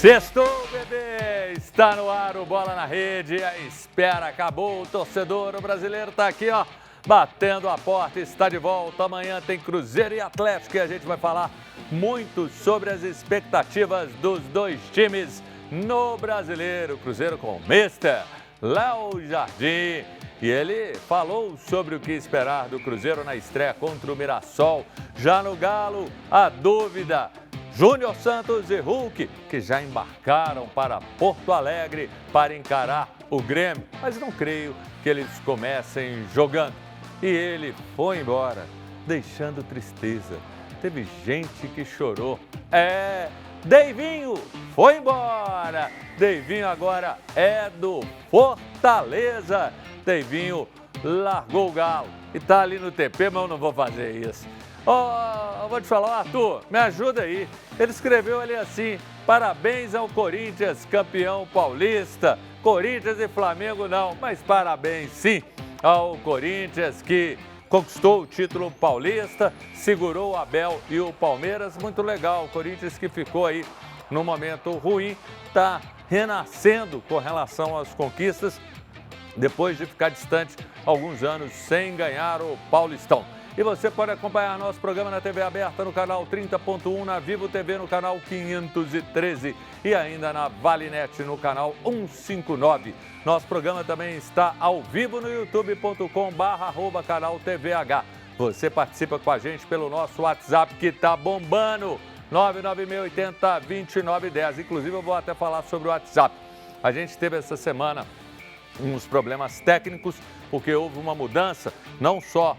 Sextou, bebê! Está no ar o Bola na Rede. A espera acabou. O torcedor brasileiro está aqui, ó, batendo a porta. Está de volta. Amanhã tem Cruzeiro e Atlético e a gente vai falar muito sobre as expectativas dos dois times no Brasileiro. Cruzeiro com o Mister Léo Jardim. E ele falou sobre o que esperar do Cruzeiro na estreia contra o Mirassol. Já no Galo, a dúvida: Júnior Santos e Hulk, que já embarcaram para Porto Alegre para encarar o Grêmio. Mas não creio que eles comecem jogando. E ele foi embora, deixando tristeza. Teve gente que chorou. Deivinho foi embora. Deivinho agora é do Fortaleza. Deivinho largou o Galo e tá ali no TP, mas eu não vou fazer isso. Eu vou te falar, Arthur, me ajuda aí. Ele escreveu ali assim: parabéns ao Corinthians, campeão paulista. Corinthians e Flamengo não, mas parabéns sim ao Corinthians, que conquistou o título paulista, segurou o Abel e o Palmeiras. Muito legal, o Corinthians, que ficou aí num momento ruim, está renascendo com relação às conquistas, depois de ficar distante alguns anos sem ganhar o Paulistão. E você pode acompanhar nosso programa na TV aberta no canal 30.1, na Vivo TV no canal 513 e ainda na Valinet no canal 159. Nosso programa também está ao vivo no youtube.com/canal TVH. Você participa com a gente pelo nosso WhatsApp, que está bombando, 99680-2910. Inclusive, eu vou até falar sobre o WhatsApp. A gente teve essa semana uns problemas técnicos, porque houve uma mudança, não só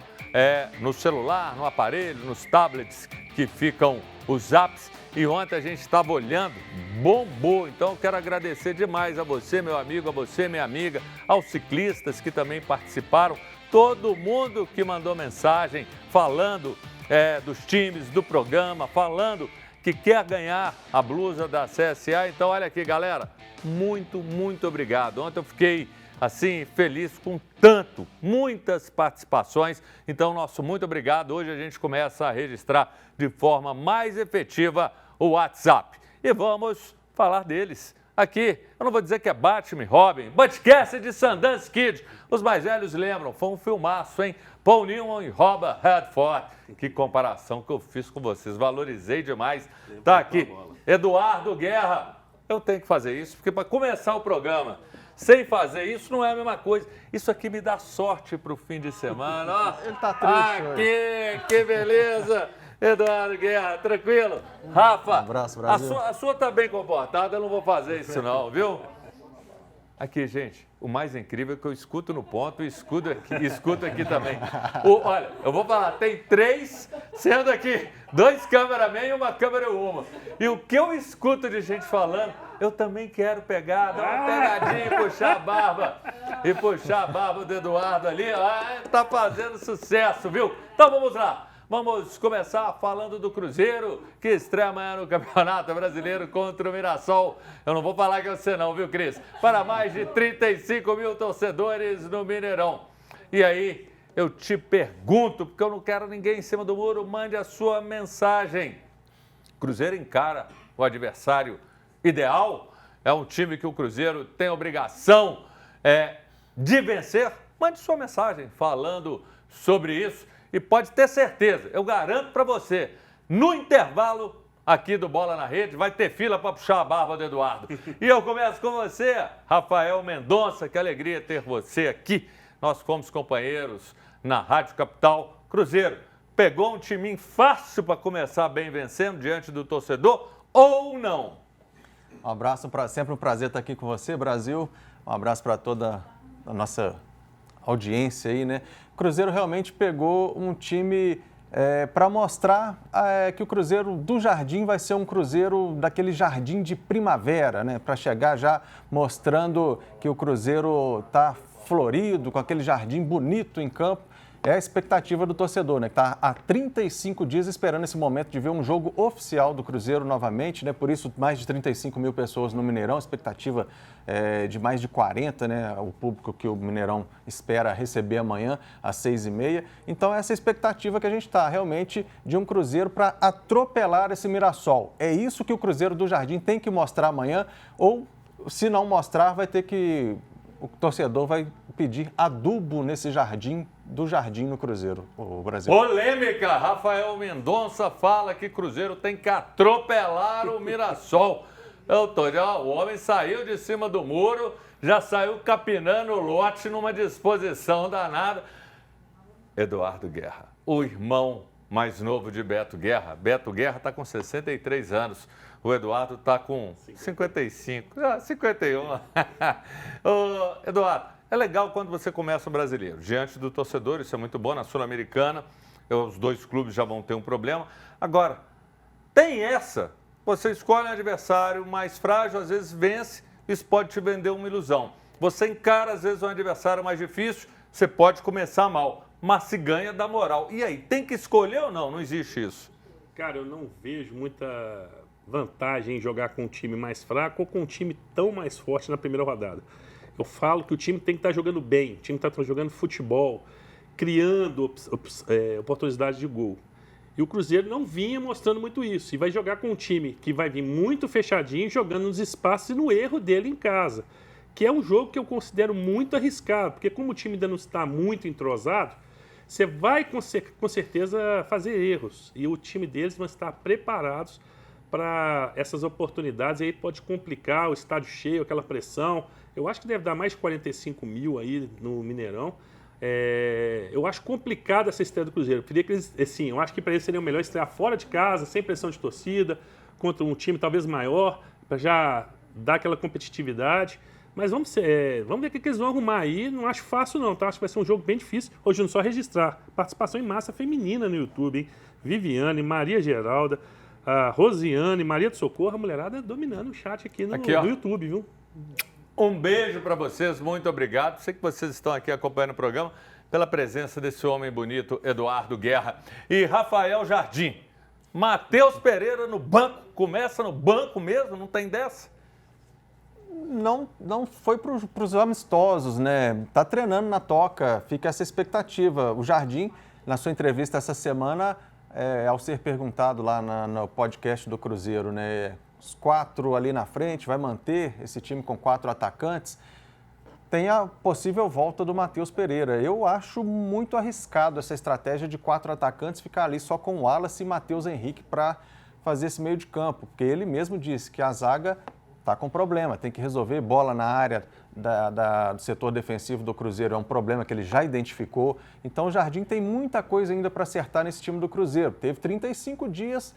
no celular, no aparelho, nos tablets que ficam os apps. E ontem a gente estava olhando, bombou. Então eu quero agradecer demais a você, meu amigo, a você, minha amiga, aos ciclistas que também participaram, todo mundo que mandou mensagem falando dos times, do programa, falando que quer ganhar a blusa da CSA. Então olha aqui, galera, muito obrigado. Ontem eu fiquei assim, feliz com muitas participações. Então, nosso muito obrigado. Hoje a gente começa a registrar de forma mais efetiva o WhatsApp. E vamos falar deles. Aqui, eu não vou dizer que é Batman e Robin, Butch Cassidy de Sundance Kid. Os mais velhos lembram, foi um filmaço, hein? Paul Newman e Robert Redford. Que comparação que eu fiz com vocês, valorizei demais. Tá aqui, Eduardo Guerra. Eu tenho que fazer isso, porque para começar o programa sem fazer isso não é a mesma coisa. Isso aqui me dá sorte para o fim de semana. Ó, ele tá triste aqui, que beleza. Eduardo Guerra, tranquilo? Rafa, um abraço, Brasil. A sua tá bem comportada, eu não vou fazer isso não, viu? Aqui, gente, o mais incrível é que eu escuto no ponto e escuto aqui também. Olha, eu vou falar, tem 3, sendo aqui 2 cameramen e uma câmera uma. E o que eu escuto de gente falando, eu também quero pegar, dar uma pegadinha e puxar a barba. E puxar a barba do Eduardo ali, tá fazendo sucesso, viu? Então vamos lá. Vamos começar falando do Cruzeiro, que estreia amanhã no Campeonato Brasileiro contra o Mirassol. Eu não vou falar que é você não, viu, Cris? Para mais de 35 mil torcedores no Mineirão. E aí, eu te pergunto, porque eu não quero ninguém em cima do muro, mande a sua mensagem. Cruzeiro encara o adversário ideal? É um time que o Cruzeiro tem obrigação de vencer? Mande sua mensagem falando sobre isso. E pode ter certeza, eu garanto para você, no intervalo aqui do Bola na Rede, vai ter fila para puxar a barba do Eduardo. E eu começo com você, Rafael Mendonça, que alegria ter você aqui. Nós fomos companheiros na Rádio Capital. Cruzeiro, pegou um timinho fácil para começar bem vencendo diante do torcedor ou não? Um abraço, sempre um prazer estar aqui com você, Brasil. Um abraço para toda a nossa audiência aí, né? O Cruzeiro realmente pegou um time para mostrar que o Cruzeiro do Jardim vai ser um Cruzeiro daquele jardim de primavera, né? Para chegar já mostrando que o Cruzeiro está florido, com aquele jardim bonito em campo. É a expectativa do torcedor, né? Que está há 35 dias esperando esse momento de ver um jogo oficial do Cruzeiro novamente, né? Por isso, mais de 35 mil pessoas no Mineirão, expectativa de mais de 40, né? O público que o Mineirão espera receber amanhã às 6h30. Então, essa é a expectativa que a gente está, realmente, de um Cruzeiro para atropelar esse Mirassol. É isso que o Cruzeiro do Jardim tem que mostrar amanhã, ou, se não mostrar, vai ter que... O torcedor vai pedir adubo nesse jardim do Jardim no Cruzeiro, o Brasil. Polêmica! Rafael Mendonça fala que Cruzeiro tem que atropelar o Mirassol. O homem saiu de cima do muro, já saiu capinando o lote numa disposição danada. Eduardo Guerra, o irmão mais novo de Beto Guerra. Beto Guerra está com 63 anos. O Eduardo está com 55, 51. Eduardo, é legal quando você começa o Brasileiro. Diante do torcedor, isso é muito bom. Na Sul-Americana, os dois clubes já vão ter um problema. Agora, tem essa. Você escolhe um adversário mais frágil, às vezes vence, isso pode te vender uma ilusão. Você encara, às vezes, um adversário mais difícil, você pode começar mal, mas se ganha dá moral. E aí, tem que escolher ou não? Não existe isso. Cara, eu não vejo muita vantagem em jogar com um time mais fraco ou com um time tão mais forte na primeira rodada. Eu falo que o time tem que estar jogando bem, o time tem que estar jogando futebol, criando oportunidades de gol. E o Cruzeiro não vinha mostrando muito isso. E vai jogar com um time que vai vir muito fechadinho, jogando nos espaços e no erro dele em casa. Que é um jogo que eu considero muito arriscado, porque como o time ainda não está muito entrosado, você vai com certeza fazer erros. E o time deles vai estar preparados para essas oportunidades. E aí pode complicar o estádio cheio, aquela pressão. Eu acho que deve dar mais de 45 mil aí no Mineirão. Eu acho complicado essa estreia do Cruzeiro. Eu queria que eles, assim, eu acho que para eles seria melhor estrear fora de casa, sem pressão de torcida, contra um time talvez maior, para já dar aquela competitividade. Mas vamos ver o que eles vão arrumar aí. Não acho fácil não, tá? Acho que vai ser um jogo bem difícil. Hoje não só registrar. Participação em massa feminina no YouTube, hein? Viviane, Maria Geralda, a Rosiane, Maria do Socorro, a mulherada dominando o chat aqui no YouTube, viu? Um beijo para vocês, muito obrigado. Sei que vocês estão aqui acompanhando o programa pela presença desse homem bonito, Eduardo Guerra. E Rafael Jardim. Matheus Pereira no banco. Começa no banco mesmo? Não tem dessa? Não foi para os amistosos, né? Tá treinando na toca, fica essa expectativa. O Jardim, na sua entrevista essa semana, ao ser perguntado lá no podcast do Cruzeiro, né? Os 4 ali na frente, vai manter esse time com 4 atacantes? Tem a possível volta do Matheus Pereira. Eu acho muito arriscado essa estratégia de 4 atacantes ficar ali só com o Wallace e Matheus Henrique para fazer esse meio de campo, porque ele mesmo disse que a zaga está com problema, tem que resolver bola na área do setor defensivo do Cruzeiro, é um problema que ele já identificou. Então o Jardim tem muita coisa ainda para acertar nesse time do Cruzeiro. Teve 35 dias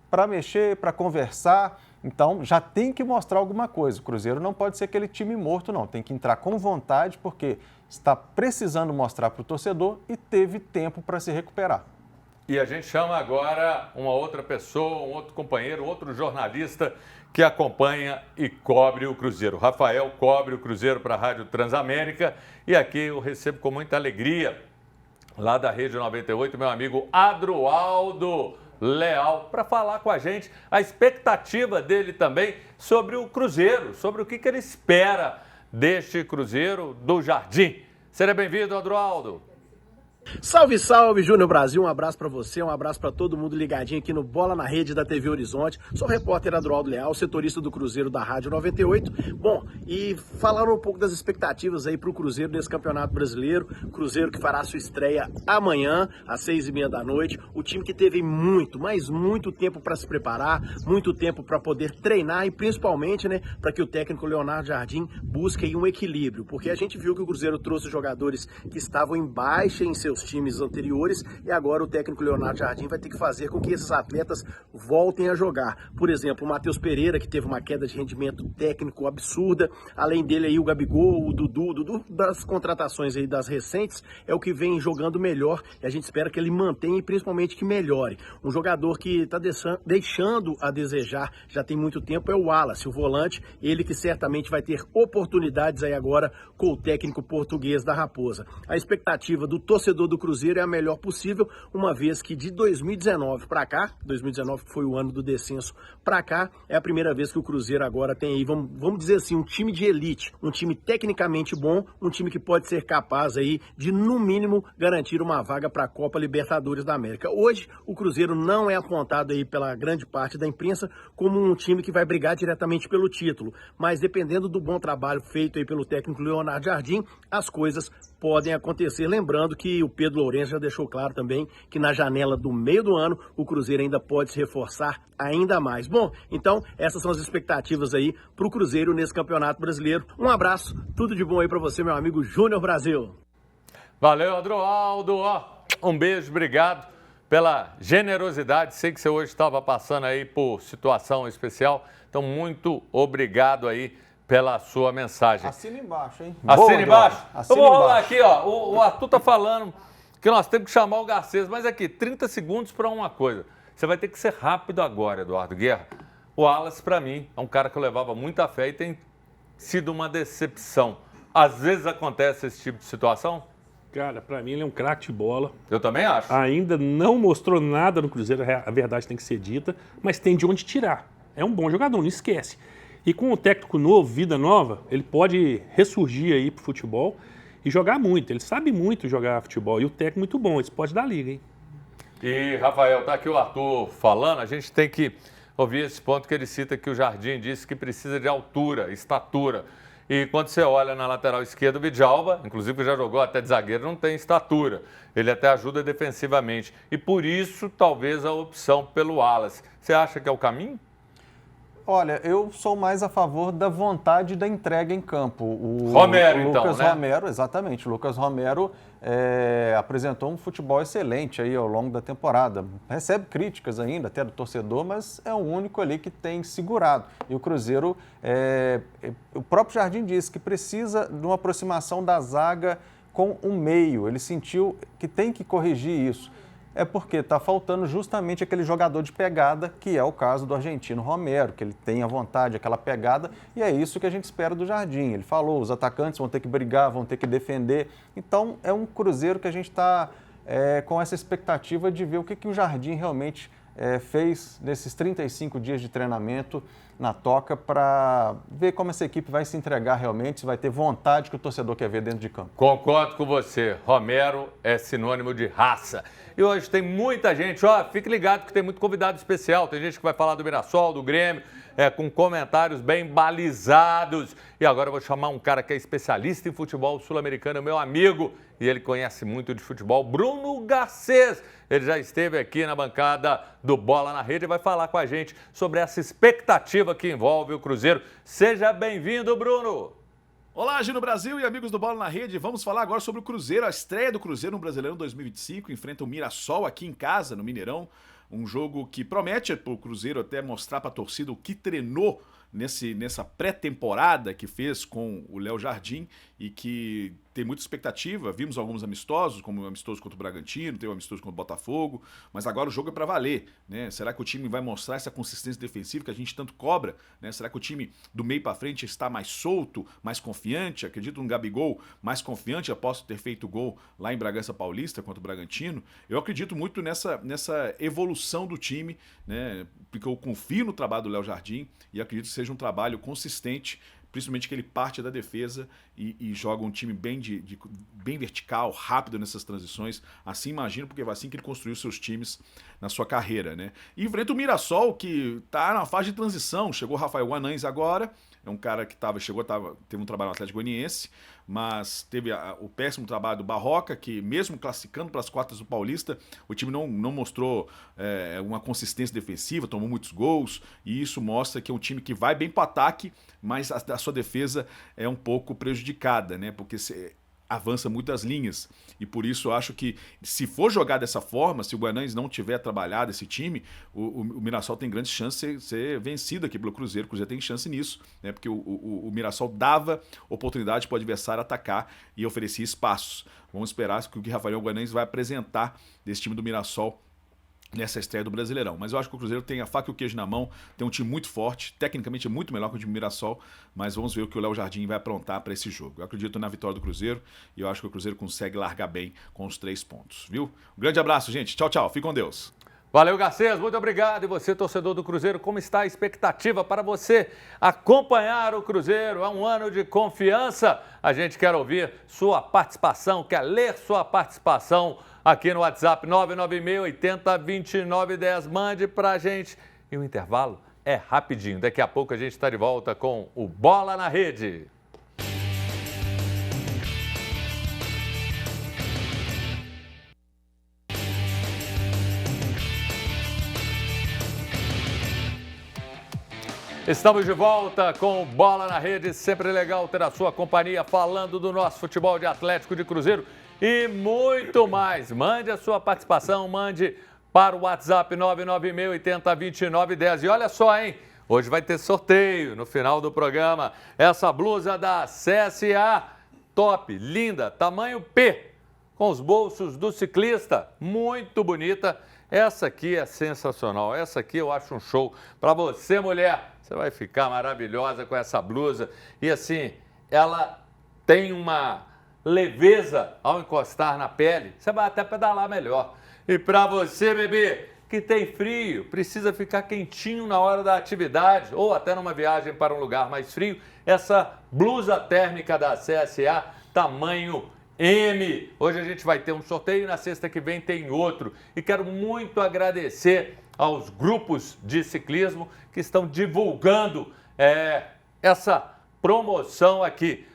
para mexer, para conversar, então já tem que mostrar alguma coisa. O Cruzeiro não pode ser aquele time morto, não. Tem que entrar com vontade, porque está precisando mostrar para o torcedor e teve tempo para se recuperar. E a gente chama agora uma outra pessoa, um outro companheiro, outro jornalista que acompanha e cobre o Cruzeiro. Rafael cobre o Cruzeiro para a Rádio Transamérica e aqui eu recebo com muita alegria, lá da Rede 98, meu amigo Adroaldo Leal, para falar com a gente a expectativa dele também sobre o Cruzeiro, sobre o que ele espera deste Cruzeiro do Jardim. Seja bem-vindo, Adroaldo. Salve, salve, Júnior Brasil, um abraço pra você, um abraço pra todo mundo ligadinho aqui no Bola na Rede da TV Horizonte. Sou o repórter Adroaldo Leal, setorista do Cruzeiro da Rádio 98. Bom, e falando um pouco das expectativas aí pro Cruzeiro nesse Campeonato Brasileiro, Cruzeiro que fará sua estreia amanhã, às 6h30 da noite. O time que teve muito, mas muito tempo para se preparar, muito tempo para poder treinar e principalmente, né, para que o técnico Leonardo Jardim busque aí um equilíbrio, porque a gente viu que o Cruzeiro trouxe jogadores que estavam em baixa em seus seus times anteriores, e agora o técnico Leonardo Jardim vai ter que fazer com que esses atletas voltem a jogar. Por exemplo, o Matheus Pereira, que teve uma queda de rendimento técnico absurda, além dele aí o Gabigol, o Dudu das contratações aí das recentes, é o que vem jogando melhor, e a gente espera que ele mantenha e principalmente que melhore. Um jogador que está deixando a desejar já tem muito tempo é o Wallace, o volante, ele que certamente vai ter oportunidades aí agora com o técnico português da Raposa. A expectativa do torcedor do Cruzeiro é a melhor possível, uma vez que de 2019 para cá, 2019 foi o ano do descenso para cá, é a primeira vez que o Cruzeiro agora tem aí, vamos dizer assim, um time de elite, um time tecnicamente bom, um time que pode ser capaz aí de, no mínimo, garantir uma vaga para a Copa Libertadores da América. Hoje, o Cruzeiro não é apontado aí pela grande parte da imprensa como um time que vai brigar diretamente pelo título, mas dependendo do bom trabalho feito aí pelo técnico Leonardo Jardim, as coisas podem acontecer. Lembrando que o Pedro Lourenço já deixou claro também que na janela do meio do ano o Cruzeiro ainda pode se reforçar ainda mais. Bom, então essas são as expectativas aí para o Cruzeiro nesse Campeonato Brasileiro. Um abraço, tudo de bom aí para você, meu amigo Júnior Brasil. Valeu, Adroaldo. Um beijo, obrigado pela generosidade. Sei que você hoje estava passando aí por situação especial, então muito obrigado aí pela sua mensagem. Assina embaixo, hein? Assina embaixo? Assina Eu vou rolar embaixo. aqui, ó. O Arthur tá falando que nós temos que chamar o Garcês, mas aqui, 30 segundos para uma coisa. Você vai ter que ser rápido agora, Eduardo Guerra. O Wallace, para mim, é um cara que eu levava muita fé e tem sido uma decepção. Às vezes acontece esse tipo de situação? Cara, pra mim ele é um craque de bola. Eu também acho. Ainda não mostrou nada no Cruzeiro, a verdade tem que ser dita, mas tem de onde tirar. É um bom jogador, não esquece. E com o técnico novo, vida nova, ele pode ressurgir aí pro futebol e jogar muito. Ele sabe muito jogar futebol e o técnico muito bom, isso pode dar liga, hein? E, Rafael, tá aqui o Arthur falando, a gente tem que ouvir esse ponto que ele cita que o Jardim disse que precisa de altura, estatura. E quando você olha na lateral esquerda, o Vidjalba, inclusive já jogou até de zagueiro, não tem estatura. Ele até ajuda defensivamente. E por isso, talvez, a opção pelo Wallace. Você acha que é o caminho? Olha, eu sou mais a favor da vontade da entrega em campo. Romero, o então, Lucas né? Romero, exatamente. O Lucas Romero apresentou um futebol excelente aí ao longo da temporada. Recebe críticas ainda, até do torcedor, mas é o único ali que tem segurado. E o Cruzeiro, o próprio Jardim disse que precisa de uma aproximação da zaga com o meio. Ele sentiu que tem que corrigir isso. É porque está faltando justamente aquele jogador de pegada, que é o caso do argentino Romero, que ele tem a vontade, aquela pegada, e é isso que a gente espera do Jardim. Ele falou, os atacantes vão ter que brigar, vão ter que defender. Então, é um Cruzeiro que a gente está com essa expectativa de ver o que o Jardim realmente fez nesses 35 dias de treinamento na toca para ver como essa equipe vai se entregar realmente, se vai ter vontade que o torcedor quer ver dentro de campo. Concordo com você. Romero é sinônimo de raça. E hoje tem muita gente, fique ligado que tem muito convidado especial. Tem gente que vai falar do Mirassol, do Grêmio, com comentários bem balizados. E agora eu vou chamar um cara que é especialista em futebol sul-americano, meu amigo, e ele conhece muito de futebol, Bruno Garcês. Ele já esteve aqui na bancada do Bola na Rede e vai falar com a gente sobre essa expectativa que envolve o Cruzeiro. Seja bem-vindo, Bruno! Olá, Gino Brasil e amigos do Bola na Rede. Vamos falar agora sobre o Cruzeiro, a estreia do Cruzeiro no Brasileirão 2025. Enfrenta o Mirassol aqui em casa, no Mineirão. Um jogo que promete para o Cruzeiro até mostrar para a torcida o que treinou nessa pré-temporada que fez com o Léo Jardim e que tem muita expectativa. Vimos alguns amistosos, como o amistoso contra o Bragantino, tem o amistoso contra o Botafogo, mas agora o jogo é para valer, né? Será que o time vai mostrar essa consistência defensiva que a gente tanto cobra, né? Será que o time do meio para frente está mais solto, mais confiante? Acredito no Gabigol mais confiante após ter feito gol lá em Bragança Paulista contra o Bragantino. Eu acredito muito nessa evolução do time, né? Porque eu confio no trabalho do Léo Jardim e acredito que seja um trabalho consistente, principalmente que ele parte da defesa e joga um time bem vertical, rápido nessas transições. Assim imagino, porque vai assim que ele construiu seus times na sua carreira, né? E enfrenta o Mirassol, que está na fase de transição. Chegou o Rafael Guanães agora, é um cara que teve um trabalho no Atlético Goianiense, mas teve o péssimo trabalho do Barroca, que mesmo classificando para as quartas do Paulista, o time não mostrou uma consistência defensiva, tomou muitos gols, e isso mostra que é um time que vai bem para o ataque, mas a sua defesa é um pouco prejudicada, né? Porque avança muito as linhas. E por isso eu acho que, se for jogar dessa forma, se o Guanães não tiver trabalhado esse time, o Mirassol tem grandes chances de ser vencido aqui pelo Cruzeiro. O Cruzeiro tem chance nisso, né? Porque o Mirassol dava oportunidade para o adversário atacar e oferecia espaços. Vamos esperar o que o Rafael Guanães vai apresentar desse time do Mirassol nessa estreia do Brasileirão. Mas eu acho que o Cruzeiro tem a faca e o queijo na mão, tem um time muito forte, tecnicamente é muito melhor que o time do Mirassol, mas vamos ver o que o Léo Jardim vai aprontar para esse jogo. Eu acredito na vitória do Cruzeiro e eu acho que o Cruzeiro consegue largar bem com os 3 pontos, viu? Um grande abraço, gente. Tchau, tchau. Fique com Deus. Valeu, Garcês, muito obrigado. E você, torcedor do Cruzeiro, como está a expectativa para você acompanhar o Cruzeiro? É um ano de confiança. A gente quer ouvir sua participação, quer ler sua participação aqui no WhatsApp 996802910. Mande para a gente. E o intervalo é rapidinho. Daqui a pouco a gente está de volta com o Bola na Rede. Estamos de volta com o Bola na Rede, sempre legal ter a sua companhia falando do nosso futebol de Atlético de Cruzeiro e muito mais. Mande a sua participação, mande para o WhatsApp 996802910. E olha só, hein? Hoje vai ter sorteio no final do programa. Essa blusa da CSA, top, linda, tamanho P, com os bolsos do ciclista, muito bonita. Essa aqui é sensacional, essa aqui eu acho um show. Para você, mulher, você vai ficar maravilhosa com essa blusa. E assim, ela tem uma leveza ao encostar na pele. Você vai até pedalar melhor. E para você, bebê, que tem frio, precisa ficar quentinho na hora da atividade ou até numa viagem para um lugar mais frio, essa blusa térmica da CSA, tamanho M. Hoje a gente vai ter um sorteio e na sexta que vem tem outro. E quero muito agradecer aos grupos de ciclismo que estão divulgando essa promoção aqui.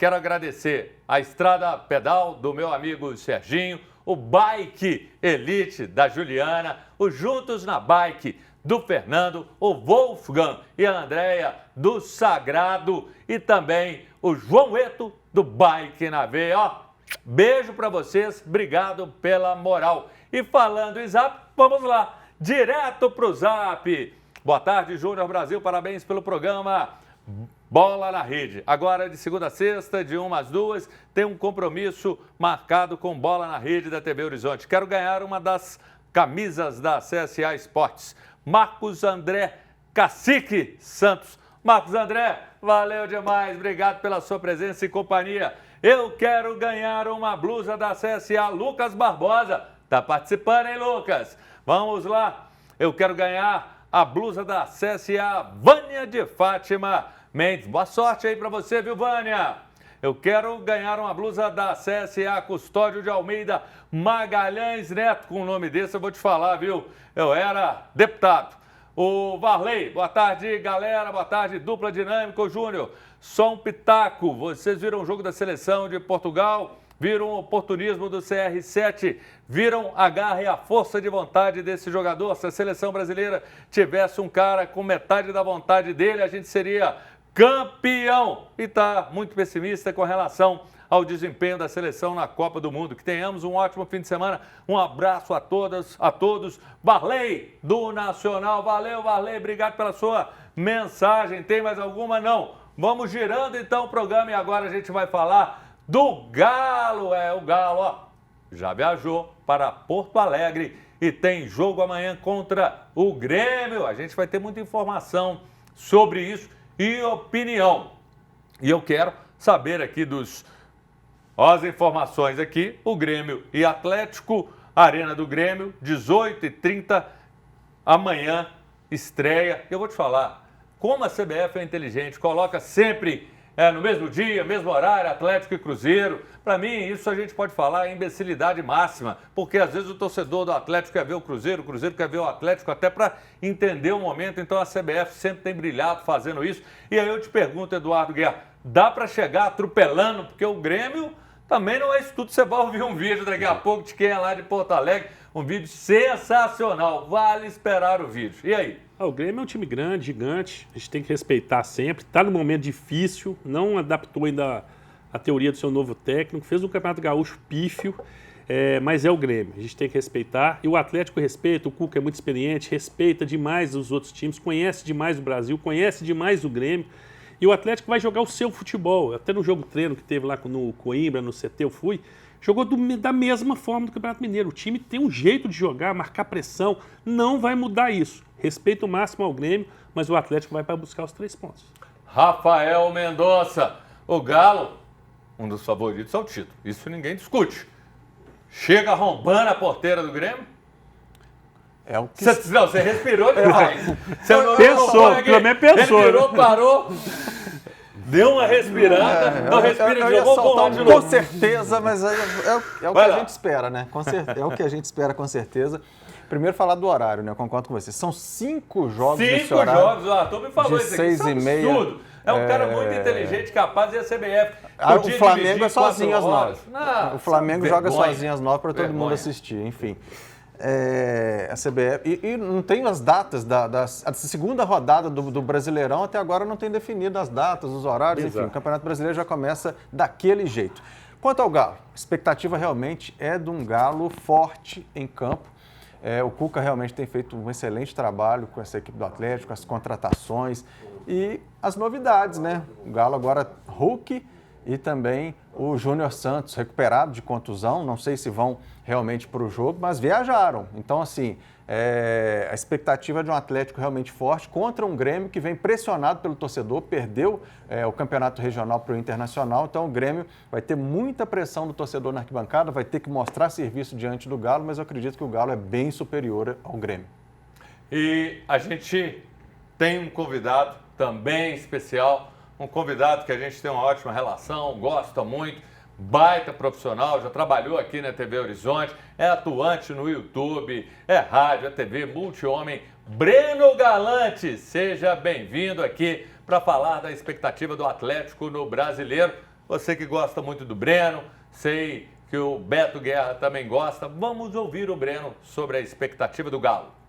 Quero agradecer a Estrada Pedal do meu amigo Serginho, o Bike Elite da Juliana, o Juntos na Bike do Fernando, o Wolfgang e a Andréia do Sagrado e também o João Eto do Bike na Veia. Ó, beijo para vocês, obrigado pela moral. E falando em Zap, vamos lá, direto para o Zap. Boa tarde, Júnior Brasil, parabéns pelo programa Bola na Rede. Agora, de segunda a sexta, de 1 às 2, tem um compromisso marcado com Bola na Rede da TV Horizonte. Quero ganhar uma das camisas da CSA Esportes. Marcos André Cacique Santos. Marcos André, valeu demais, obrigado pela sua presença e companhia. Eu quero ganhar uma blusa da CSA. Lucas Barbosa, tá participando, hein, Lucas? Vamos lá, eu quero ganhar a blusa da CSA. Vânia de Fátima Mendes, boa sorte aí para você, viu, Vânia? Eu quero ganhar uma blusa da CSA Custódio de Almeida Magalhães Neto. Com o nome desse eu vou te falar, viu? Eu era deputado. O Varley, boa tarde, galera. Boa tarde, dupla dinâmica, Júnior. Só um pitaco. Vocês viram o jogo da seleção de Portugal? Viram o oportunismo do CR7? Viram a garra e a força de vontade desse jogador? Se a seleção brasileira tivesse um cara com metade da vontade dele, a gente seria campeão. E está muito pessimista com relação ao desempenho da seleção na Copa do Mundo. Que tenhamos um ótimo fim de semana. Um abraço a todas, a todos. Varley, do Nacional. Valeu, Varley. Obrigado pela sua mensagem. Tem mais alguma? Não. Vamos girando então o programa e agora a gente vai falar do Galo. O Galo, ó, já viajou para Porto Alegre e tem jogo amanhã contra o Grêmio. A gente vai ter muita informação sobre isso e opinião. E eu quero saber aqui as informações aqui. O Grêmio e Atlético, Arena do Grêmio, 18h30, amanhã, estreia. Eu vou te falar, como a CBF é inteligente, coloca sempre no mesmo dia, mesmo horário, Atlético e Cruzeiro. Para mim, isso a gente pode falar é imbecilidade máxima, porque às vezes o torcedor do Atlético quer ver o Cruzeiro quer ver o Atlético, até para entender o momento. Então a CBF sempre tem brilhado fazendo isso. E aí eu te pergunto, Eduardo Guerra, dá para chegar atropelando? Porque o Grêmio também não é isso tudo. Você vai ouvir um vídeo daqui a pouco de quem é lá de Porto Alegre, um vídeo sensacional, vale esperar o vídeo. E aí? O Grêmio é um time grande, gigante, a gente tem que respeitar sempre. Está num momento difícil, não adaptou ainda a teoria do seu novo técnico, fez um Campeonato Gaúcho pífio, mas é o Grêmio, a gente tem que respeitar. E o Atlético respeita, o Cuca é muito experiente, respeita demais os outros times, conhece demais o Brasil, conhece demais o Grêmio. E o Atlético vai jogar o seu futebol. Até no jogo treino que teve lá no Coimbra, no CT, eu fui, jogou da mesma forma do Campeonato Mineiro. O time tem um jeito de jogar, marcar pressão, não vai mudar isso. Respeito máximo ao Grêmio, mas o Atlético vai para buscar os 3 pontos. Rafael Mendonça, o Galo, um dos favoritos ao título. Isso ninguém discute. Chega arrombando a porteira do Grêmio? É o que... Você respirou demais. Você não pensou, pelo menos pensou. Respirou, parou, deu uma respirada, não respira de novo, vamos lá de novo. Com certeza, mas é o que a gente espera, né? É o que a gente espera, com certeza. Primeiro falar do horário, né? Eu concordo com você. São 5 jogos nesse horário. 5 jogos, o Arthur me falou isso aqui. Isso é um 6h30. absurdo. É um cara muito inteligente, capaz, e a CBF. O Flamengo é sozinho às 9. Não, o Flamengo joga vergonha. sozinho às 9 para todo mundo assistir, enfim. A CBF. E não tem as datas a segunda rodada do Brasileirão, até agora não tem definido as datas, os horários, enfim. O Campeonato Brasileiro já começa daquele jeito. Quanto ao Galo, a expectativa realmente é de um Galo forte em campo. O Cuca realmente tem feito um excelente trabalho com essa equipe do Atlético, as contratações e as novidades, né? O Galo agora, Hulk e também o Júnior Santos, recuperado de contusão, não sei se vão realmente para o jogo, mas viajaram. Então, assim, a expectativa de um Atlético realmente forte contra um Grêmio que vem pressionado pelo torcedor, perdeu o campeonato regional para o Internacional, então o Grêmio vai ter muita pressão do torcedor na arquibancada, vai ter que mostrar serviço diante do Galo, mas eu acredito que o Galo é bem superior ao Grêmio. E a gente tem um convidado também especial, um convidado que a gente tem uma ótima relação, gosta muito, baita profissional, já trabalhou aqui na TV Horizonte, é atuante no YouTube, é rádio, é TV, multi-homem, Breno Galante. Seja bem-vindo aqui para falar da expectativa do Atlético no Brasileiro. Você que gosta muito do Breno, sei que o Beto Guerra também gosta. Vamos ouvir o Breno sobre a expectativa do Galo.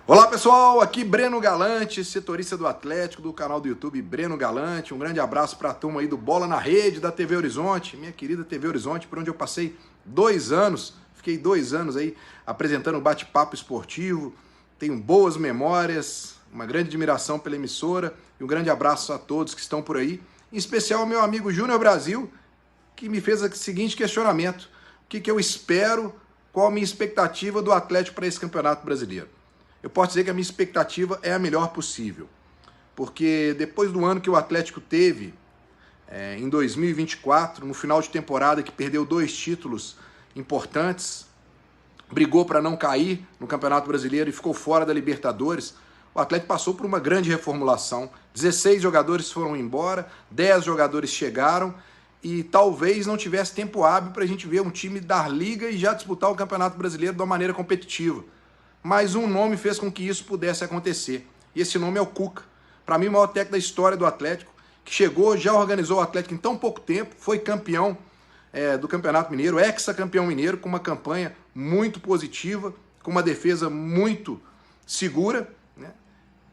Olá pessoal, aqui Breno Galante, setorista do Atlético, do canal do YouTube Breno Galante. Um grande abraço para a turma aí do Bola na Rede, da TV Horizonte, minha querida TV Horizonte, por onde eu passei 2 anos, fiquei 2 anos aí apresentando um bate-papo esportivo. Tenho boas memórias, uma grande admiração pela emissora e um grande abraço a todos que estão por aí. Em especial ao meu amigo Júnior Brasil, que me fez o seguinte questionamento: o que eu espero, qual a minha expectativa do Atlético para esse Campeonato Brasileiro? Eu posso dizer que a minha expectativa é a melhor possível, porque depois do ano que o Atlético teve, em 2024, no final de temporada, que perdeu 2 títulos importantes, brigou para não cair no Campeonato Brasileiro e ficou fora da Libertadores, o Atlético passou por uma grande reformulação. 16 jogadores foram embora, 10 jogadores chegaram e talvez não tivesse tempo hábil para a gente ver um time dar liga e já disputar o Campeonato Brasileiro de uma maneira competitiva. Mas um nome fez com que isso pudesse acontecer. E esse nome é o Cuca. Para mim, o maior técnico da história do Atlético, que chegou, já organizou o Atlético em tão pouco tempo, foi campeão do Campeonato Mineiro, ex-campeão mineiro, com uma campanha muito positiva, com uma defesa muito segura, né?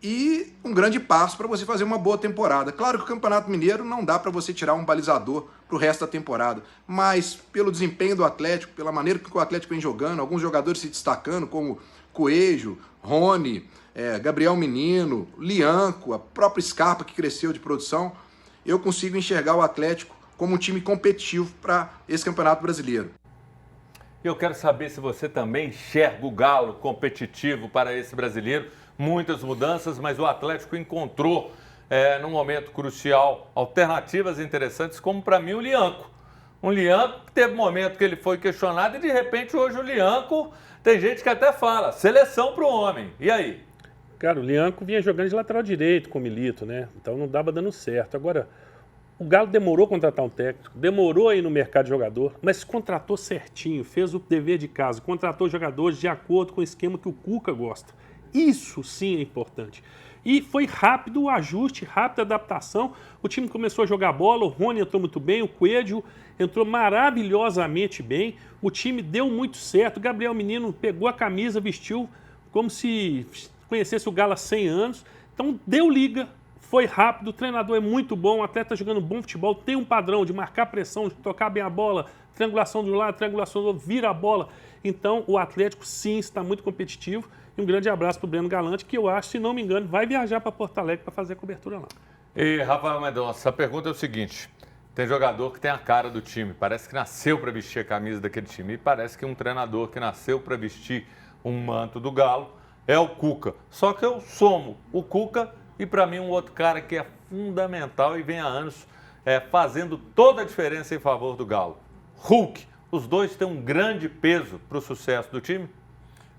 E um grande passo para você fazer uma boa temporada. Claro que o Campeonato Mineiro não dá para você tirar um balizador para o resto da temporada, mas pelo desempenho do Atlético, pela maneira que o Atlético vem jogando, alguns jogadores se destacando, como Coelho, Rony, Gabriel Menino, Lianco, a própria Scarpa que cresceu de produção, eu consigo enxergar o Atlético como um time competitivo para esse Campeonato Brasileiro. Eu quero saber se você também enxerga o Galo competitivo para esse brasileiro. Muitas mudanças, mas o Atlético encontrou, num momento crucial, alternativas interessantes, como para mim o Lianco. Um Lianco que teve um momento que ele foi questionado e de repente hoje o Lianco, tem gente que até fala, seleção para o homem. E aí? Cara, o Lianco vinha jogando de lateral direito com o Milito, né? Então não dava dando certo. Agora, o Galo demorou a contratar um técnico, demorou a ir no mercado de jogador, mas contratou certinho, fez o dever de casa, contratou jogadores de acordo com o esquema que o Cuca gosta. Isso sim é importante. E foi rápido o ajuste, rápida a adaptação. O time começou a jogar bola, o Rony entrou muito bem, o Coelho entrou maravilhosamente bem. O time deu muito certo. O Gabriel Menino pegou a camisa, vestiu como se conhecesse o Galo há 100 anos. Então deu liga, foi rápido, o treinador é muito bom, o atleta jogando bom futebol, tem um padrão de marcar pressão, de tocar bem a bola, triangulação de um lado, triangulação do outro, vira a bola. Então, o Atlético, sim, está muito competitivo. E um grande abraço para o Breno Galante, que eu acho, se não me engano, vai viajar para Porto Alegre para fazer a cobertura lá. E, Rafael Mendonça, a pergunta é o seguinte. Tem jogador que tem a cara do time, parece que nasceu para vestir a camisa daquele time. E parece que um treinador que nasceu para vestir um manto do Galo é o Cuca. Só que eu somo o Cuca e, para mim, um outro cara que é fundamental e vem há anos fazendo toda a diferença em favor do Galo. Hulk. Os dois têm um grande peso para o sucesso do time?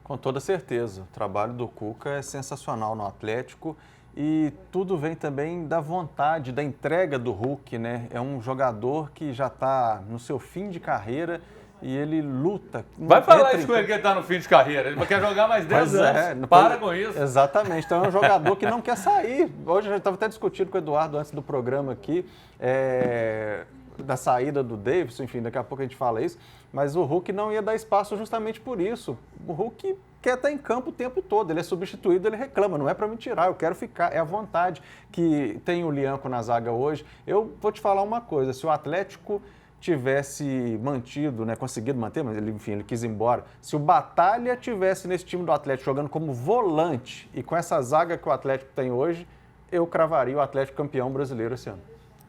Com toda certeza. O trabalho do Cuca é sensacional no Atlético e tudo vem também da vontade, da entrega do Hulk, né? É um jogador que já está no seu fim de carreira e ele luta. Vai falar isso com ele que ele está no fim de carreira. Ele quer jogar mais 10 anos. Para com isso. Exatamente. Então é um jogador que não quer sair. Hoje eu estava até discutindo com o Eduardo antes do programa aqui, da saída do Davidson, enfim, daqui a pouco a gente fala isso, mas o Hulk não ia dar espaço justamente por isso. O Hulk quer estar em campo o tempo todo, ele é substituído, ele reclama, não é para me tirar, eu quero ficar, é a vontade que tem o Lianco na zaga hoje. Eu vou te falar uma coisa, se o Atlético tivesse mantido, né, conseguido manter, mas ele, enfim, ele quis ir embora, se o Batalha tivesse nesse time do Atlético jogando como volante e com essa zaga que o Atlético tem hoje, eu cravaria o Atlético campeão brasileiro esse ano.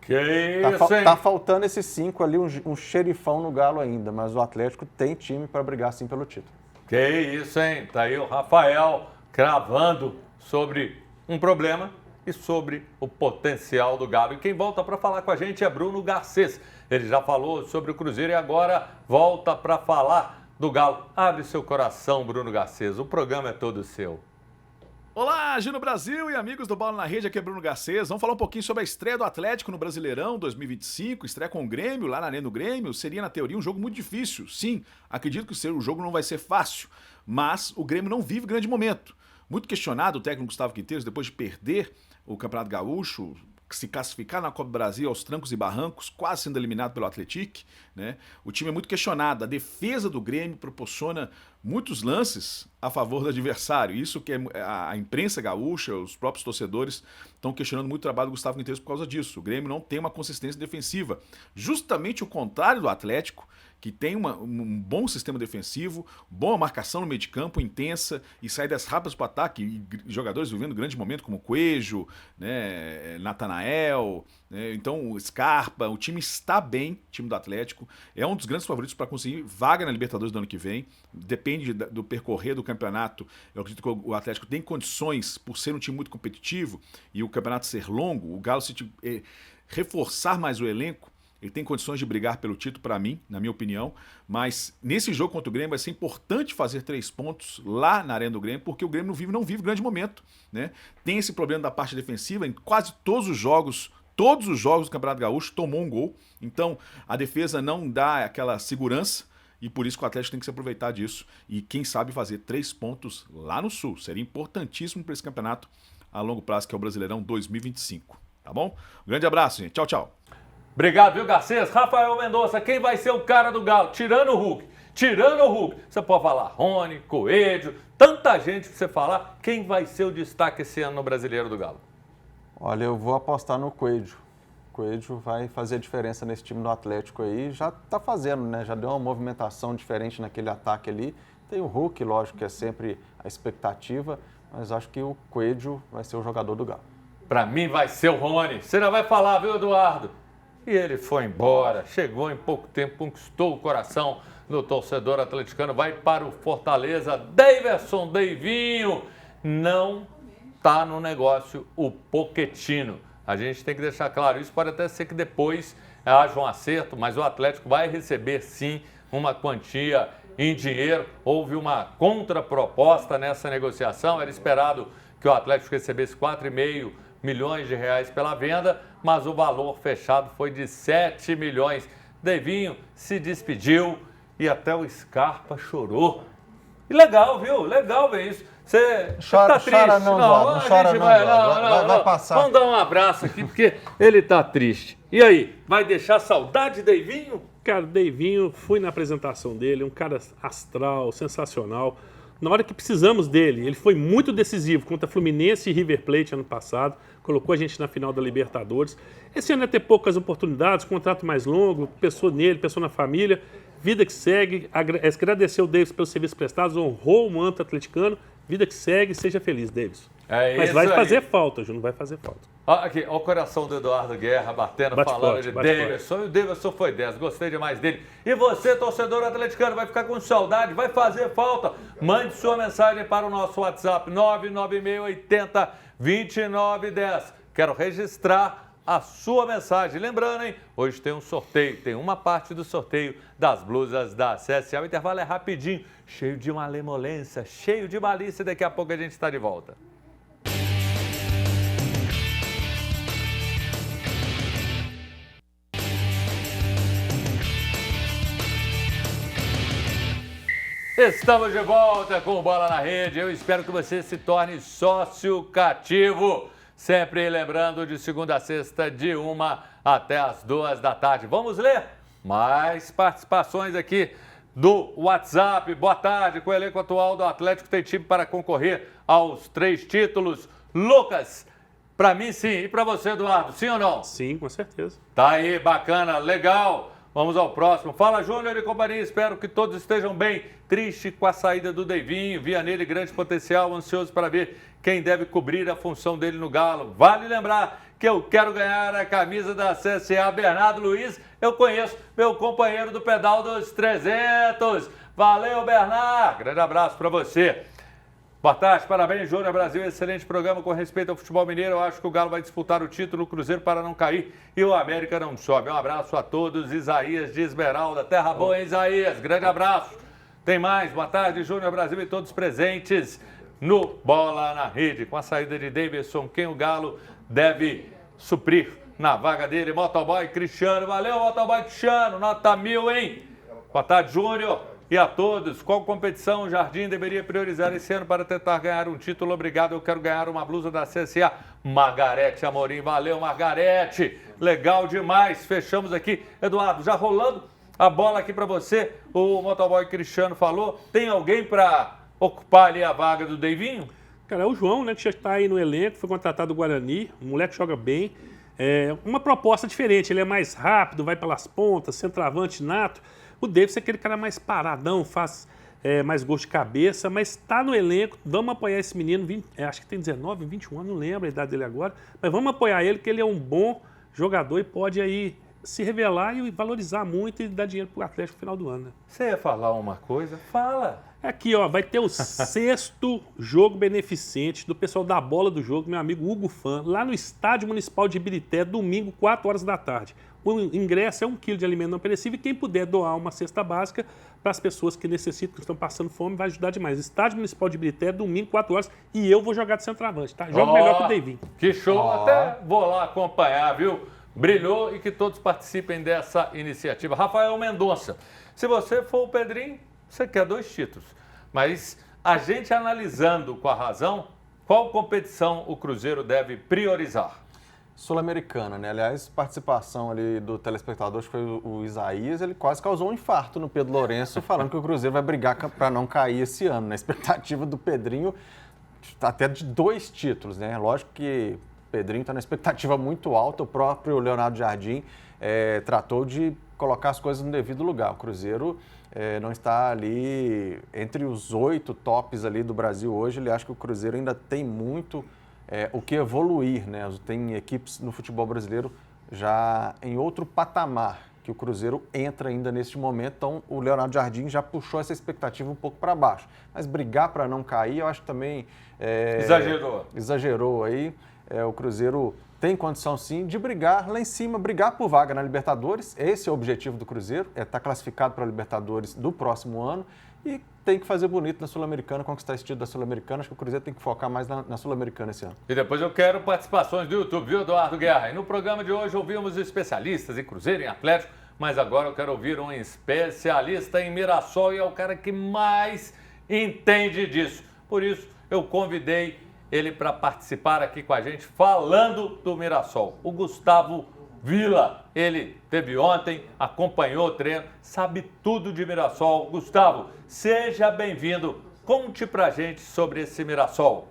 Que isso, hein? Tá faltando esses 5 ali, um xerifão no Galo ainda, mas o Atlético tem time para brigar sim pelo título. Que isso, hein? Tá aí o Rafael cravando sobre um problema e sobre o potencial do Galo. E quem volta para falar com a gente é Bruno Garcês. Ele já falou sobre o Cruzeiro e agora volta para falar do Galo. Abre seu coração, Bruno Garcês. O programa é todo seu. Olá, Gino Brasil e amigos do Bola na Rede, aqui é Bruno Garcês. Vamos falar um pouquinho sobre a estreia do Atlético no Brasileirão 2025, estreia com o Grêmio, lá na Arena do Grêmio. Seria, na teoria, um jogo muito difícil. Sim, acredito que o jogo não vai ser fácil, mas o Grêmio não vive grande momento. Muito questionado o técnico Gustavo Quinteiros, depois de perder o Campeonato Gaúcho, se classificar na Copa do Brasil aos trancos e barrancos, quase sendo eliminado pelo Atlético, né? O time é muito questionado. A defesa do Grêmio proporciona muitos lances a favor do adversário. Isso que a imprensa gaúcha, os próprios torcedores estão questionando muito o trabalho do Gustavo Quinteiros por causa disso. O Grêmio não tem uma consistência defensiva. Justamente o contrário do Atlético, que tem um bom sistema defensivo, boa marcação no meio de campo, intensa, e saídas rápidas para o ataque, e jogadores vivendo grande momento como Coelho, né, Natanael, né, então o Scarpa. O time está bem, o time do Atlético, é um dos grandes favoritos para conseguir vaga na Libertadores do ano que vem, depende do percorrer do campeonato. Eu acredito que o Atlético tem condições, por ser um time muito competitivo e o campeonato ser longo, o Galo se reforçar mais o elenco, ele tem condições de brigar pelo título, para mim, na minha opinião, mas nesse jogo contra o Grêmio vai ser importante fazer 3 pontos lá na Arena do Grêmio, porque o Grêmio não vive grande momento, né? Tem esse problema da parte defensiva, em quase todos os jogos do Campeonato Gaúcho tomou um gol, então a defesa não dá aquela segurança, e por isso que o Atlético tem que se aproveitar disso, e quem sabe fazer 3 pontos lá no Sul, seria importantíssimo para esse campeonato a longo prazo, que é o Brasileirão 2025, tá bom? Um grande abraço, gente, tchau, tchau. Obrigado, viu, Garcês? Rafael Mendonça, quem vai ser o cara do Galo? Tirando o Hulk. Você pode falar Rony, Coelho, tanta gente que você falar. Quem vai ser o destaque esse ano no Brasileiro do Galo? Olha, eu vou apostar no Coelho. O Coelho vai fazer a diferença nesse time do Atlético aí. Já está fazendo, né? Já deu uma movimentação diferente naquele ataque ali. Tem o Hulk, lógico, que é sempre a expectativa, mas acho que o Coelho vai ser o jogador do Galo. Para mim vai ser o Rony. Você não vai falar, viu, Eduardo? E ele foi embora, chegou em pouco tempo, conquistou o coração do torcedor atleticano, vai para o Fortaleza. Daverson, Deivinho, não está no negócio o Pochettino. A gente tem que deixar claro, isso pode até ser que depois haja um acerto, mas o Atlético vai receber sim uma quantia em dinheiro. Houve uma contraproposta nessa negociação, era esperado que o Atlético recebesse 4,5 milhões de reais pela venda, mas o valor fechado foi de 7 milhões. Deivinho se despediu e até o Scarpa chorou. E legal, viu? Legal ver isso. Você tá triste? Chora não, não chora não, vai passar. Vamos dar um abraço aqui, porque ele tá triste. E aí, vai deixar saudade, Deivinho? Cara, o Deivinho, fui na apresentação dele, um cara astral, sensacional. na hora que precisamos dele, ele foi muito decisivo contra Fluminense e River Plate ano passado, colocou a gente na final da Libertadores. Esse ano é ter poucas oportunidades, contrato mais longo, pessoa nele, pessoa na família, vida que segue, agradecer o Davis pelos serviços prestados, honrou o manto atleticano, vida que segue, seja feliz, Davis. Mas vai fazer falta, Júnior, vai fazer falta. Aqui, olha o coração do Eduardo Guerra batendo, falando de Davidson. E o Davidson foi 10, gostei demais dele. E você, torcedor atleticano, vai ficar com saudade, vai fazer falta. Mande sua mensagem para o nosso WhatsApp, 99680-2910. Quero registrar a sua mensagem. Lembrando, hein? Hoje tem um sorteio, tem uma parte do sorteio das blusas da CSA. O intervalo é rapidinho, cheio de malemolência, cheio de malícia. Daqui a pouco a gente está de volta. Estamos de volta com o Bola na Rede. Eu espero que você se torne sócio cativo. Sempre lembrando, de segunda a sexta, de 1 até as 2 da tarde. Vamos ler mais participações aqui do WhatsApp. Boa tarde. Com o elenco atual do Atlético, tem time para concorrer aos 3 títulos. Lucas, para mim sim. E para você, Eduardo, sim ou não? Sim, com certeza. Tá aí, bacana, legal. Vamos ao próximo. Fala, Júnior e companhia. Espero que todos estejam bem. Triste com a saída do Deivinho. Via nele grande potencial. Ansioso para ver quem deve cobrir a função dele no Galo. Vale lembrar que eu quero ganhar a camisa da CSA. Bernardo Luiz, eu conheço, meu companheiro do pedal dos 300. Valeu, Bernardo. Grande abraço para você. Boa tarde, parabéns, Júnior Brasil, excelente programa com respeito ao futebol mineiro. Eu acho que o Galo vai disputar o título, o Cruzeiro para não cair e o América não sobe. Um abraço a todos, Isaías de Esmeralda, terra boa, Isaías, grande abraço. Tem mais, boa tarde, Júnior Brasil e todos presentes no Bola na Rede. Com a saída de Davidson, quem o Galo deve suprir na vaga dele? Motoboy Cristiano, valeu Motoboy Cristiano, nota 1000, hein? Boa tarde, Júnior. E a todos, qual competição o Jardim deveria priorizar esse ano para tentar ganhar um título? Obrigado, eu quero ganhar uma blusa da CSA. Margarete Amorim, valeu Margarete, legal demais. Fechamos aqui, Eduardo, já rolando a bola aqui para você. O motoboy Cristiano falou, tem alguém para ocupar ali a vaga do Deivinho? Cara, é o João, né, que já está aí no elenco, foi contratado do Guarani, o moleque joga bem. Uma proposta diferente, ele é mais rápido, vai pelas pontas, centroavante nato. O Davis é aquele cara mais paradão, faz mais gols de cabeça, mas está no elenco. Vamos apoiar esse menino, acho que tem 19, 21 anos, não lembro a idade dele agora. Mas vamos apoiar ele, que ele é um bom jogador e pode aí se revelar e valorizar muito e dar dinheiro para o Atlético no final do ano. Né? Você ia falar uma coisa? Fala! Aqui, ó, vai ter o 6º jogo beneficente do pessoal da Bola do Jogo, meu amigo Hugo Fã, lá no Estádio Municipal de Ibirité, domingo, 4 horas da tarde. O ingresso é 1 quilo de alimento não perecível e quem puder doar uma cesta básica para as pessoas que necessitam, que estão passando fome, vai ajudar demais. Estádio Municipal de Ibirité, domingo, 4 horas, e eu vou jogar de centroavante, tá? Jogo melhor que o Deivinho. Que show, até vou lá acompanhar, viu? Brilhou e que todos participem dessa iniciativa. Rafael Mendonça, se você for o Pedrinho, você quer 2 títulos. Mas a gente analisando com a razão, qual competição o Cruzeiro deve priorizar? Sul-Americana, né? Aliás, participação ali do telespectador, acho que foi o Isaías, ele quase causou um infarto no Pedro Lourenço, falando que o Cruzeiro vai brigar para não cair esse ano. Na expectativa do Pedrinho, até de 2 títulos, né? Lógico que o Pedrinho está na expectativa muito alta, o próprio Leonardo Jardim tratou de colocar as coisas no devido lugar. O Cruzeiro não está ali entre os 8 tops ali do Brasil hoje, ele acha que o Cruzeiro ainda tem muito o que evoluir, né? Tem equipes no futebol brasileiro já em outro patamar que o Cruzeiro entra ainda neste momento, então o Leonardo Jardim já puxou essa expectativa um pouco para baixo. Mas brigar para não cair, eu acho que também exagerou aí. O Cruzeiro tem condição sim de brigar lá em cima, brigar por vaga na Libertadores. Esse é o objetivo do Cruzeiro, estar classificado para a Libertadores do próximo ano. E tem que fazer bonito na Sul-Americana, conquistar esse título da Sul-Americana. Acho que o Cruzeiro tem que focar mais na Sul-Americana esse ano. E depois eu quero participações do YouTube, viu, Eduardo Guerra? E no programa de hoje ouvimos especialistas em Cruzeiro, em Atlético, mas agora eu quero ouvir um especialista em Mirassol e é o cara que mais entende disso. Por isso, eu convidei ele para participar aqui com a gente, falando do Mirassol. O Gustavo Vila, ele teve ontem, acompanhou o treino, sabe tudo de Mirassol. Gustavo, seja bem-vindo conte pra gente sobre esse Mirassol.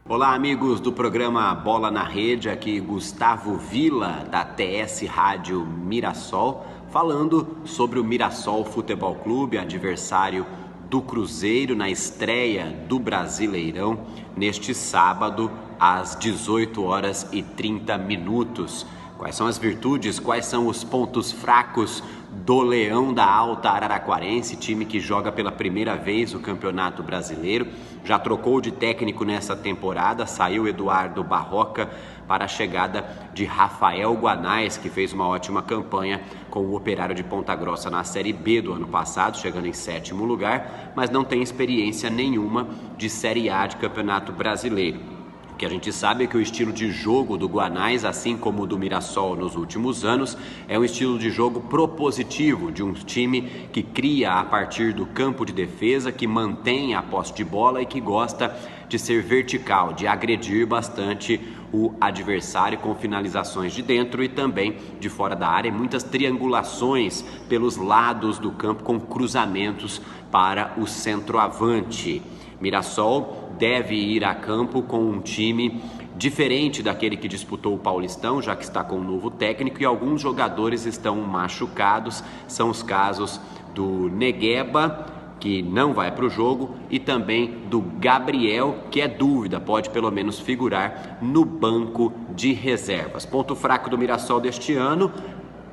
Olá, amigos do programa Bola na Rede, aqui Gustavo Villa, da TS Rádio Mirassol, falando sobre o Mirassol Futebol Clube, adversário do Cruzeiro na estreia do Brasileirão, neste sábado, às 18h30. Quais são as virtudes, quais são os pontos fracos do Leão da Alta Araraquarense, time que joga pela primeira vez o Campeonato Brasileiro, já trocou de técnico nessa temporada, saiu Eduardo Barroca para a chegada de Rafael Guanais, que fez uma ótima campanha com o Operário de Ponta Grossa na Série B do ano passado, chegando em 7º lugar, mas não tem experiência nenhuma de Série A de Campeonato Brasileiro. O que a gente sabe é que o estilo de jogo do Guanais, assim como o do Mirassol nos últimos anos, é um estilo de jogo propositivo, de um time que cria a partir do campo de defesa, que mantém a posse de bola e que gosta de ser vertical, de agredir bastante o adversário com finalizações de dentro e também de fora da área, muitas triangulações pelos lados do campo com cruzamentos para o centroavante. Mirassol deve ir a campo com um time diferente daquele que disputou o Paulistão, já que está com um novo técnico e alguns jogadores estão machucados. São os casos do Negueba, que não vai para o jogo, e também do Gabriel, que é dúvida, pode pelo menos figurar no banco de reservas. Ponto fraco do Mirassol deste ano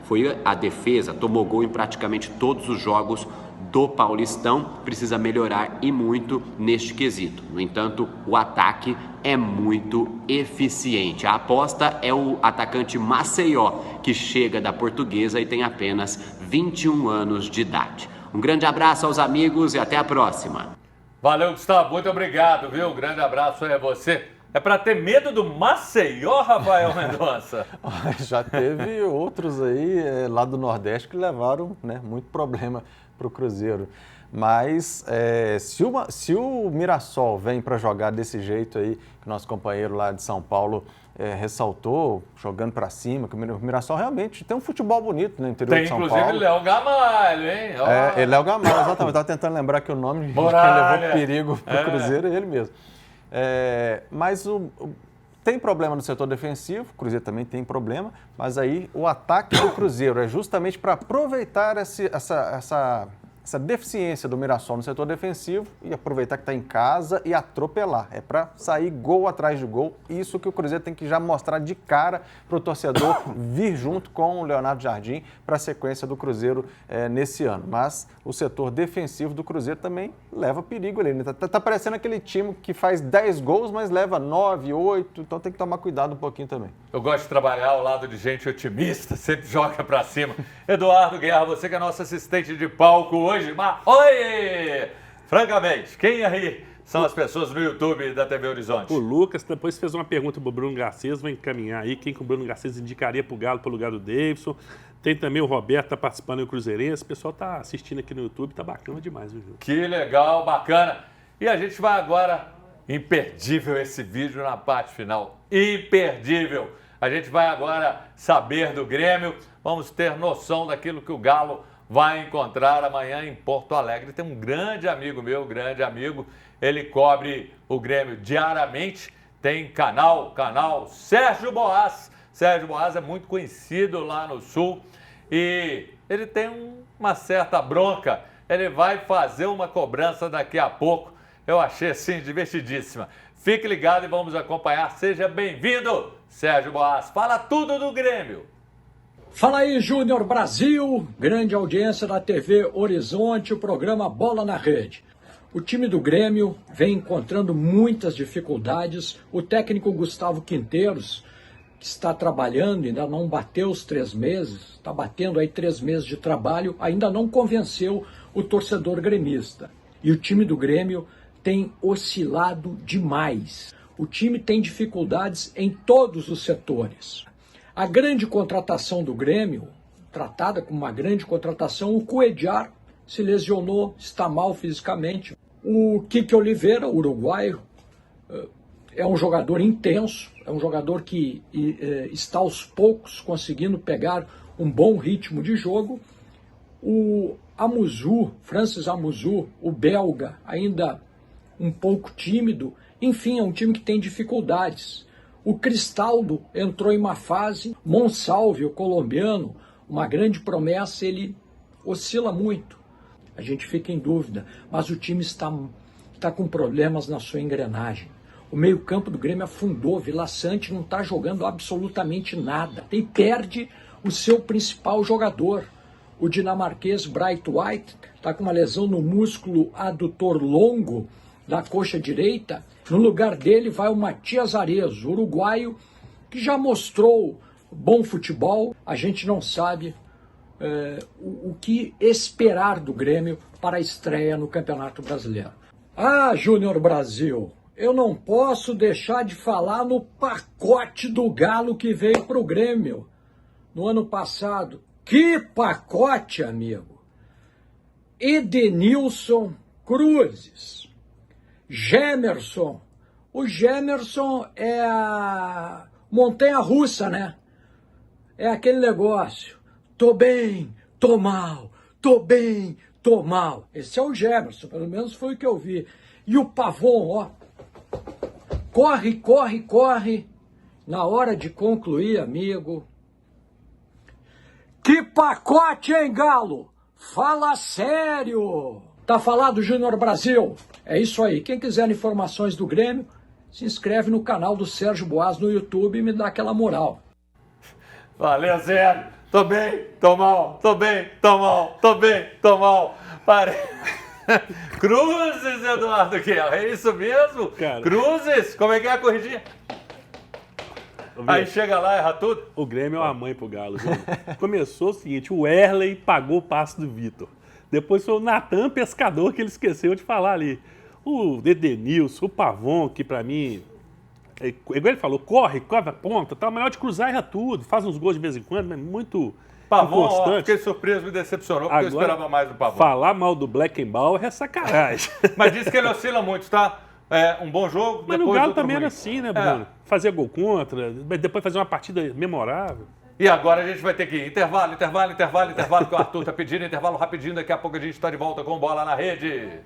foi a defesa, tomou gol em praticamente todos os jogos do Paulistão, precisa melhorar e muito neste quesito. No entanto, o ataque é muito eficiente. A aposta é o atacante Maceió, que chega da Portuguesa e tem apenas 21 anos de idade. Um grande abraço aos amigos e até a próxima. Valeu, Gustavo, muito obrigado, viu? Um grande abraço aí a você. É para ter medo do Maceió, Rafael Mendonça? Já teve outros aí lá do Nordeste que levaram, né, muito problema para o Cruzeiro. Mas se o Mirassol vem para jogar desse jeito aí, que nosso companheiro lá de São Paulo ressaltou, jogando para cima, que o Mirassol realmente tem um futebol bonito no interior de São Paulo. Tem inclusive Léo Gamalho, hein? Léo Gamalho, exatamente. Estava tentando lembrar que o nome de quem levou perigo para o Cruzeiro é ele mesmo. Mas tem problema no setor defensivo, o Cruzeiro também tem problema, mas aí o ataque do Cruzeiro é justamente para aproveitar essa deficiência do Mirassol no setor defensivo e aproveitar que está em casa e atropelar. É para sair gol atrás de gol. Isso que o Cruzeiro tem que já mostrar de cara para o torcedor vir junto com o Leonardo Jardim para a sequência do Cruzeiro nesse ano. Mas o setor defensivo do Cruzeiro também leva perigo ali. Tá parecendo aquele time que faz 10 gols, mas leva 9, 8. Então tem que tomar cuidado um pouquinho também. Eu gosto de trabalhar ao lado de gente otimista, sempre joga para cima. Eduardo Guerra, você que é nosso assistente de palco hoje, mas oi! Francamente, quem aí são as pessoas no YouTube da TV Horizonte? O Lucas depois fez uma pergunta para o Bruno Garcês, vai encaminhar aí quem que o Bruno Garcês indicaria para o Galo pelo lugar do Davidson. Tem também o Roberto, tá participando do Cruzeirense. O pessoal tá assistindo aqui no YouTube, tá bacana demais, viu? Que legal, bacana. E a gente vai agora, imperdível esse vídeo na parte final, imperdível. A gente vai agora saber do Grêmio, vamos ter noção daquilo que o Galo vai encontrar amanhã em Porto Alegre. Tem um grande amigo meu, ele cobre o Grêmio diariamente, tem canal Sérgio Boas. Sérgio Boas é muito conhecido lá no Sul e ele tem uma certa bronca. Ele vai fazer uma cobrança daqui a pouco. Eu achei assim divertidíssima. Fique ligado e vamos acompanhar. Seja bem-vindo, Sérgio Boas. Fala tudo do Grêmio. Fala aí, Júnior Brasil, grande audiência da TV Horizonte, o programa Bola na Rede. O time do Grêmio vem encontrando muitas dificuldades. O técnico Gustavo Quinteiros, que está trabalhando, ainda não bateu os 3 meses, está batendo aí 3 meses de trabalho, ainda não convenceu o torcedor gremista. E o time do Grêmio tem oscilado demais. O time tem dificuldades em todos os setores. A grande contratação do Grêmio, tratada como uma grande contratação, o Cuéllar se lesionou, está mal fisicamente. O Kike Oliveira, uruguaio, é um jogador intenso, é um jogador que está aos poucos conseguindo pegar um bom ritmo de jogo. O Amuzu, Francis Amuzu, o belga, ainda um pouco tímido. Enfim, é um time que tem dificuldades. O Cristaldo entrou em uma fase. Monsalve, o colombiano, uma grande promessa, ele oscila muito. A gente fica em dúvida, mas o time está com problemas na sua engrenagem. O meio-campo do Grêmio afundou, Vila Sante não está jogando absolutamente nada. E perde o seu principal jogador. O dinamarquês Bright White está com uma lesão no músculo adutor longo da coxa direita. No lugar dele vai o Matias Arezzo, uruguaio, que já mostrou bom futebol. A gente não sabe o que esperar do Grêmio para a estreia no Campeonato Brasileiro. Ah, Júnior Brasil, eu não posso deixar de falar no pacote do Galo que veio para o Grêmio no ano passado. Que pacote, amigo! Edenilson Cruzes, Gemerson. O Gemerson é a montanha-russa, né? É aquele negócio. Tô bem, tô mal, tô bem, tô mal. Esse é o Gemerson, pelo menos foi o que eu vi. E o Pavon, ó. Corre, corre, corre. Na hora de concluir, amigo. Que pacote, hein, Galo? Fala sério! Tá falado, Júnior Brasil? É isso aí. Quem quiser informações do Grêmio, se inscreve no canal do Sérgio Boas no YouTube e me dá aquela moral. Valeu, Sérgio. Tô bem, tô mal, tô bem, tô mal, tô bem, tô mal. Pare... Cruzes, Eduardo Kiel, é isso mesmo? Cara. Cruzes, como é que é a corridinha? Aí chega lá, erra tudo. O Grêmio é uma mãe pro Galo. Viu? Começou o seguinte, o Erley pagou o passe do Vitor. Depois foi o Natan Pescador, que ele esqueceu de falar ali. O Edenilson, o Pavon, que pra mim... Igual ele falou, corre a ponta, tá melhor de cruzar, erra tudo, faz uns gols de vez em quando, mas muito Pavon, inconstante. fiquei surpreso, me decepcionou, porque Agora, eu esperava mais do Pavon. Falar mal do Beckenbauer é sacanagem. Mas diz que ele oscila muito, tá? É um bom jogo, Mas depois no Galo outro também ruim. era assim, né, Bruno? Fazia gol contra, mas depois fazer uma partida memorável. E agora a gente vai ter que ir. Intervalo, que o Arthur tá pedindo. Intervalo rapidinho, daqui a pouco a gente está de volta com Bola na Rede.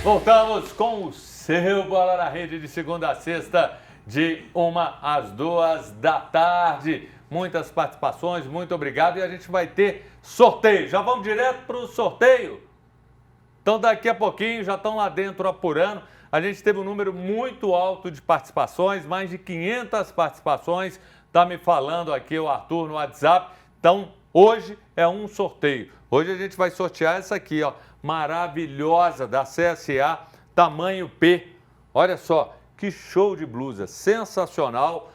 Voltamos com o seu Bola na Rede de segunda a sexta, de 1 às 2 da tarde. Muitas participações, muito obrigado. E a gente vai ter sorteio. Já vamos direto para o sorteio? Então daqui a pouquinho já estão lá dentro apurando. A gente teve um número muito alto de participações, mais de 500 participações. Está me falando aqui o Arthur no WhatsApp. Então hoje é um sorteio. Hoje a gente vai sortear essa aqui, ó. Maravilhosa, da CSA, tamanho P. Olha só, que show de blusa, sensacional.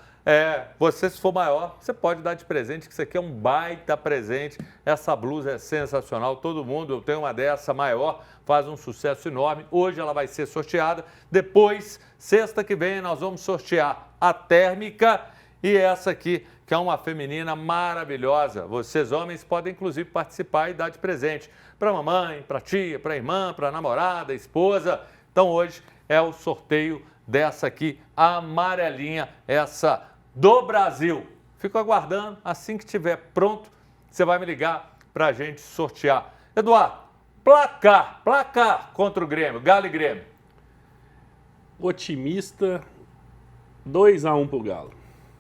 Você, se for maior, você pode dar de presente, que isso aqui é um baita presente. Essa blusa é sensacional, todo mundo, eu tenho uma dessa maior, faz um sucesso enorme. Hoje ela vai ser sorteada. Depois, sexta que vem, nós vamos sortear a térmica e essa aqui, que é uma feminina maravilhosa. Vocês, homens, podem inclusive participar e dar de presente para mamãe, para tia, para irmã, para namorada, esposa. Então hoje é o sorteio dessa aqui, amarelinha, essa do Brasil. Fico aguardando, assim que estiver pronto, você vai me ligar para a gente sortear. Eduardo, placar contra o Grêmio, Galo e Grêmio. Otimista, 2-1 pro Galo.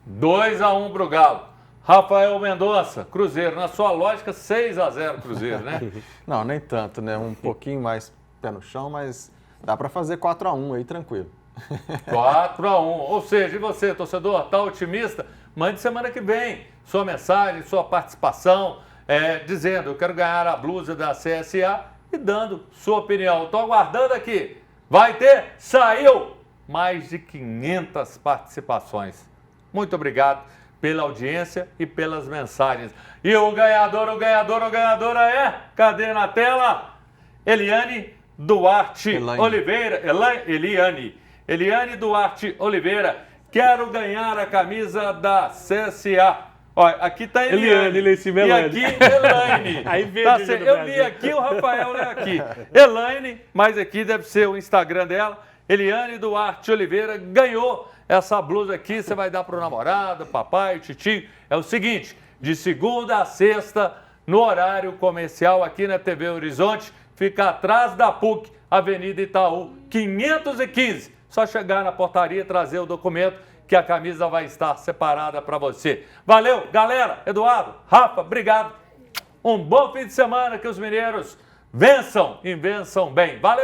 2-1 pro Galo. Rafael Mendonça, Cruzeiro, na sua lógica, 6-0 Cruzeiro, né? Não, nem tanto, né? Um pouquinho mais pé no chão, mas dá para fazer 4-1 aí, tranquilo. 4-1. Ou seja, e você, torcedor, tá otimista? Mande semana que vem sua mensagem, sua participação, dizendo, eu quero ganhar a blusa da CSA e dando sua opinião. Estou aguardando aqui. Vai ter? Saiu! Mais de 500 participações. Muito obrigado pela audiência e pelas mensagens. E o ganhador é... Cadê na tela? Eliane Duarte Oliveira. Eliane Duarte Oliveira. Quero ganhar a camisa da CSA. Olha, aqui tá Eliane. Eliane, lá em cima, E Eliane. aqui, Elaine. Aí vê Tá o certo. do Eu Brasil. li aqui, o Rafael lê aqui. Elaine, mas aqui deve ser o Instagram dela. Eliane Duarte Oliveira ganhou essa blusa aqui. Você vai dar pro namorado, papai, titio. É o seguinte, de segunda a sexta, no horário comercial aqui na TV Horizonte, fica atrás da PUC, Avenida Itaú, 515. Só chegar na portaria e trazer o documento que a camisa vai estar separada para você. Valeu, galera. Eduardo, Rafa, obrigado. Um bom fim de semana, que os mineiros vençam e vençam bem. Valeu.